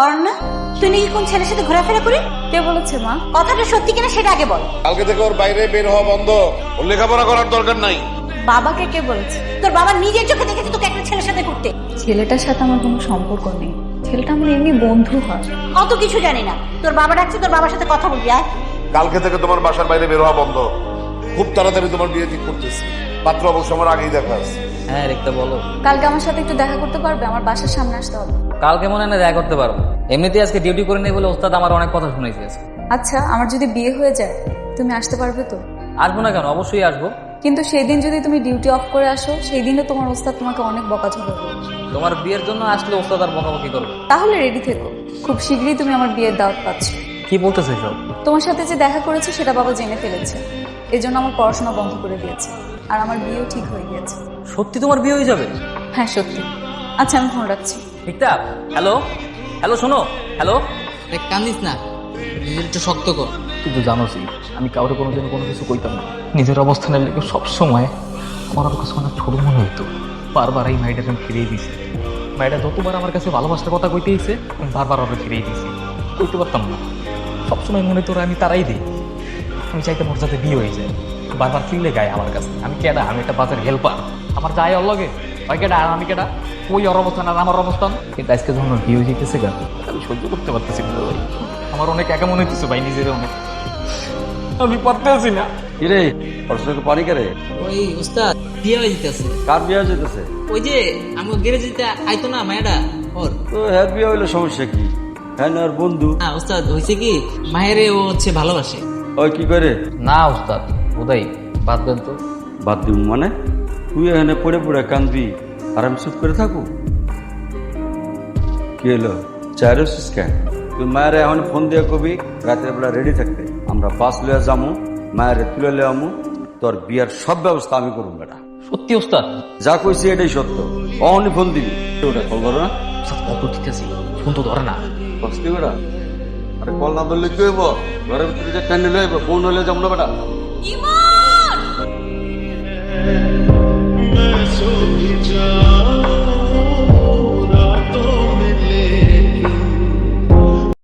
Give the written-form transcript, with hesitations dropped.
অরণ্যা, তুই নাকি কোন ছেলের সাথে ঘোরাফেরা করি? কে বলেছে মা? কথাটা সত্যি কিনা সেটা আগে বল। কালকে থেকে ওর বাইরে বের হওয়া বন্ধ। ওর লেখাপড়া করার দরকার নাই। বাবাকে কে বলেছে? তোর বাবা নিজের চোখে দেখেছে তোকে একটা ছেলের সাথে ঘুরতে। ছেলেটার সাথে আমার কোনো সম্পর্ক নেই, ছেলেটা আমার এমনি বন্ধু হয়। অত কিছু জানি না। তোর বাবা ডাকছে, তোর বাবার সাথে কথা বলবি। আয়। কালকে থেকে তোমার বাসার বাইরে বের হওয়া বন্ধ। খুব তাড়াতাড়ি তোমার বিয়ে ঠিক করতেছি। পাত্র অবশ্য আমার আগেই দেখা আছে। হ্যাঁ রেখতে বলো। কালকে আমার সাথে একটু দেখা করতে পারবে? আমার বাসার সামনে আসতে হবে। কালকে মনে হয় না দেখা করতে পারবো, এমনিতেই আজকে ডিউটি করে নেই বলে ওস্তাদ আমার অনেক কথা শুনেছে। আচ্ছা, আমার যদি বিয়ে হয়ে যায় তুমি আসতে পারবে তো? আসবো না কেন, অবশ্যই আসবো। কিন্তু সেই দিন যদি তুমি ডিউটি অফ করে আসো, সেই দিনও তোমার ওস্তাদ তোমাকে অনেক বকাঝকা করবে। তোমার বিয়ের জন্য আসলে ওস্তাদ আর বকাবকি করবে। তাহলে রেডি থেকো, খুব শীঘ্রই তুমি আমার বিয়ের দাওয়াত পাচ্ছ। কি বলতেছো সব? তোমার সাথে যে দেখা করেছে সেটা বাবা জেনে ফেলেছে, এজন্য আমার পড়াশোনা বন্ধ করে দিয়েছে, আর আমার বিয়েও ঠিক হয়ে গিয়েছে। সত্যি তোমার বিয়ে হয়ে যাবে? হ্যাঁ সত্যি। আচ্ছা, আমি ফোন রাখছি। ঠিকঠাক। হ্যালো হ্যালো, শোনো। হ্যালো। কান্দিস না, নিজের একটু শক্ত কর। কিন্তু জানোসই আমি কাউরে কোনোদিন কোনো কিছু কইতাম না। নিজের অবস্থানের লেগে সবসময় আমার কাছে অনেক ছোট মনে হইতো। বারবার এই মাইটাকে আমি ফিরিয়ে দিছি। মাইটা যতবার আমার কাছে ভালোবাসার কথা কইতে এসে আমি বারবার ওরা ফিরিয়ে দিছি। কইতে পারতাম না, সবসময় মনে তোরা আমি তারাই দিই। আমি চাইতে মোর যাতে বিয়ে হয়ে যায়। বারবার ফিরলে গায়ে আমার কাছে আমি কেডা, আমি একটা বাজার হেল্পার। আমার যায় ওর লগে ওই কেডা আর আমি কেডা, ওই ওর অবস্থান আর আমার অবস্থান। কিন্তু আজকে যখন ওর বিয়ে হয়ে যেতেছে গা, আমি সহ্য করতে পারতেছি না ভাই। আমার অনেক একা মনে হইতেছে ভাই, নিজের অনেক আমি পারতেছি না। কিরে ওর সঙ্গে পানি কেরে? ওই উস্তাদ বিয়ে হয়ে যেতেছে। কার বিয়ে যেতেছে? ওই যে আমি গ্যারেজ দিতে আইতো না মায়েরা ওর। তো হ্যাঁ বিয়ে হইলে সমস্যা কি? হ্যাঁ না ওর বন্ধু। হ্যাঁ উস্তাদ, হয়েছে কি মায়েরে ও হচ্ছে ভালোবাসে। ওই কি করে? না উস্তাদ, উদয় বাদ দেন তো। বাদ দিব মানে? তুই এখানে পড়ে পড়ে কান্দবি আর আমি চুপ করে থাকবো? কি হলো চাইরো কেন? তুই মায়ের এখন ফোন দিয়ে কবি রাতের বেলা রেডি থাকতে, আমরা বাস লয়ে যাবো, মায়ের তুলে লয়ে আমু, তোর বিয়ার সব ব্যবস্থা আমি করবো বেটা। সত্যি উস্তাদ? যা কইছি এটাই সত্য। অহনি ফোন দিবি। ওটা কল করো না। উস্তাদ কত দিতেছি, ফোন তো ধরে না। বসতি বেটা, আরে কল না ধরলে কি হইব? ঘরের ভিতরে যে ক্যান্ডেল হইব, ফোন হলে যাবো না বেটা। ইমা!